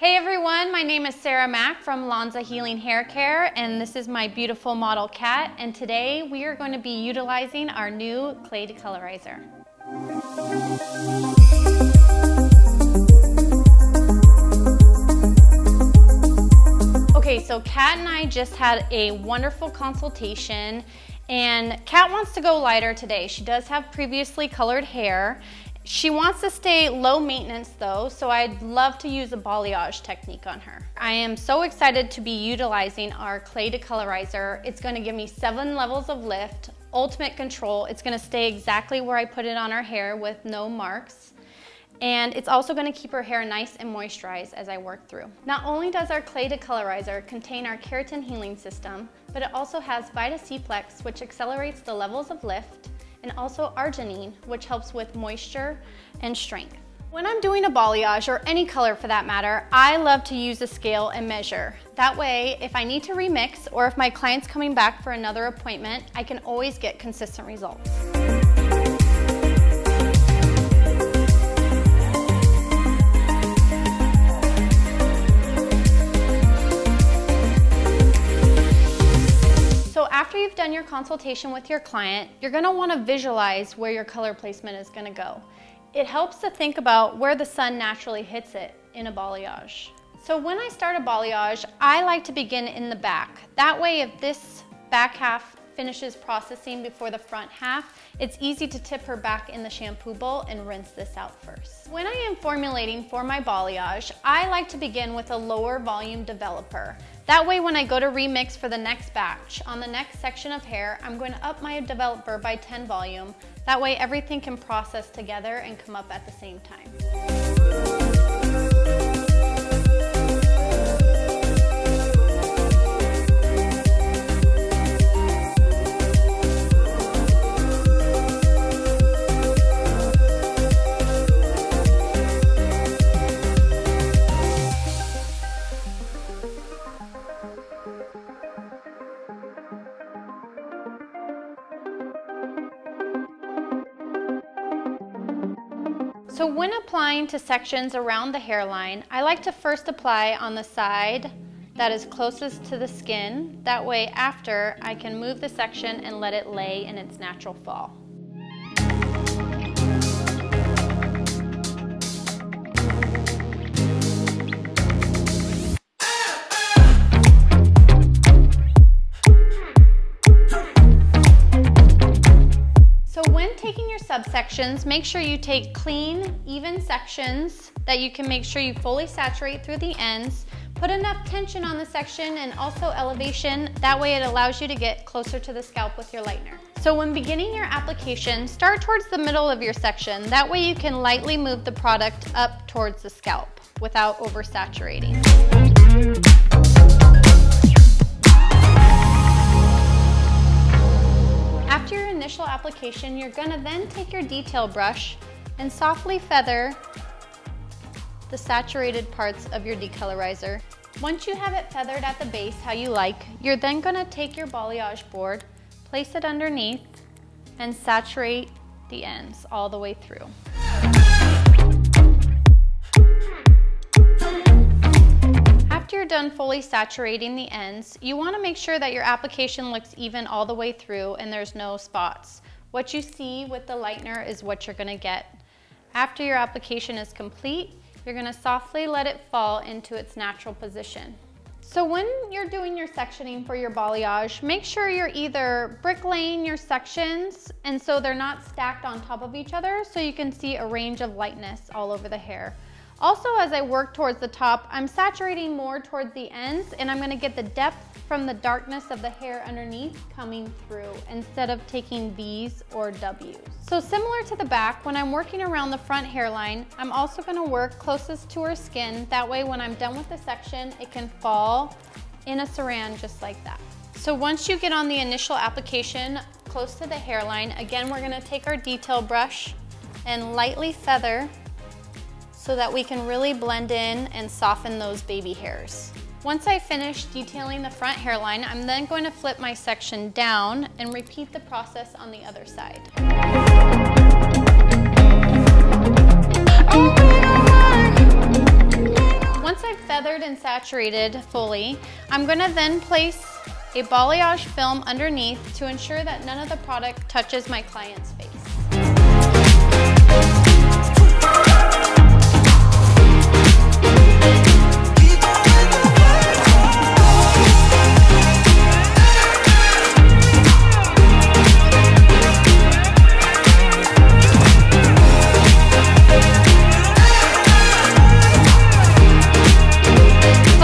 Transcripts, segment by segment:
Hey everyone, my name is Sarah Mack from ANZA Healing Hair Care, and this is my beautiful model Kat, and today we are going to be utilizing our new clay decolorizer. Okay, so Kat and I just had a wonderful consultation, and Kat wants to go lighter today. She does have previously colored hair. She wants to stay low maintenance though, so I'd love to use a balayage technique on her. I am so excited to be utilizing our clay decolorizer. It's going to give me 7 levels of lift, ultimate control. It's going to stay exactly where I put it on her hair with no marks. And it's also going to keep her hair nice and moisturized as I work through. Not only does our clay decolorizer contain our keratin healing system, but it also has Vita C Flex, which accelerates the levels of lift, and also arginine, which helps with moisture and strength. When I'm doing a balayage, or any color for that matter, I love to use a scale and measure. That way, if I need to remix, or if my client's coming back for another appointment, I can always get consistent results. After you've done your consultation with your client, you're going to want to visualize where your color placement is going to go. It helps to think about where the sun naturally hits it in a balayage. So when I start a balayage, I like to begin in the back. That way, if this back half finishes processing before the front half, it's easy to tip her back in the shampoo bowl and rinse this out first. When I am formulating for my balayage, I like to begin with a lower volume developer. That way, when I go to remix for the next batch, on the next section of hair, I'm going to up my developer by 10 volume. That way everything can process together and come up at the same time. So when applying to sections around the hairline, I like to first apply on the side that is closest to the skin. That way after, I can move the section and let it lay in its natural fall. Subsections, make sure you take clean, even sections that you can make sure you fully saturate through the ends. Put enough tension on the section and also elevation. That way it allows you to get closer to the scalp with your lightener. So when beginning your application, start towards the middle of your section. That way you can lightly move the product up towards the scalp without oversaturating. After your initial application, you're going to then take your detail brush and softly feather the saturated parts of your decolorizer. Once you have it feathered at the base how you like, you're then going to take your balayage board, place it underneath, and saturate the ends all the way through. After you're done fully saturating the ends, you want to make sure that your application looks even all the way through and there's no spots. What you see with the lightener is what you're going to get. After your application is complete, you're going to softly let it fall into its natural position. So when you're doing your sectioning for your balayage, make sure you're either bricklaying your sections and so they're not stacked on top of each other so you can see a range of lightness all over the hair. Also, as I work towards the top, I'm saturating more towards the ends and I'm going to get the depth from the darkness of the hair underneath coming through instead of taking V's or W's. So similar to the back, when I'm working around the front hairline, I'm also going to work closest to her skin. That way when I'm done with the section, it can fall in a saran just like that. So once you get on the initial application close to the hairline, again, we're going to take our detail brush and lightly feather so that we can really blend in and soften those baby hairs. Once I finish detailing the front hairline, I'm then going to flip my section down and repeat the process on the other side. Once I've and saturated fully, I'm gonna then place a balayage film underneath to ensure that none of the product touches my client's face.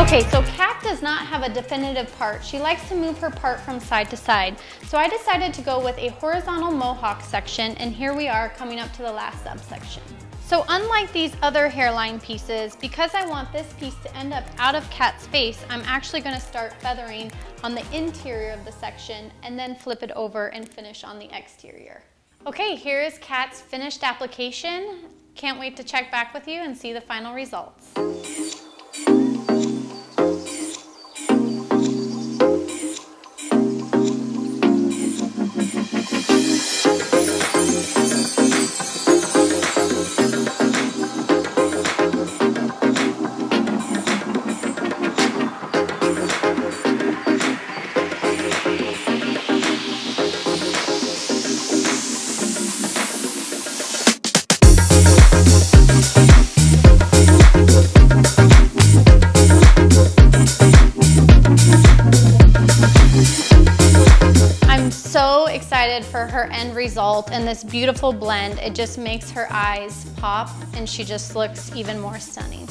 Okay, so Kat does not have a definitive part. She likes to move her part from side to side. So I decided to go with a horizontal mohawk section, and here we are coming up to the last subsection. So unlike these other hairline pieces, because I want this piece to end up out of Kat's face, I'm actually gonna start feathering on the interior of the section and then flip it over and finish on the exterior. Okay, here is Kat's finished application. Can't wait to check back with you and see the final results. So excited for her end result and this beautiful blend. It just makes her eyes pop and she just looks even more stunning.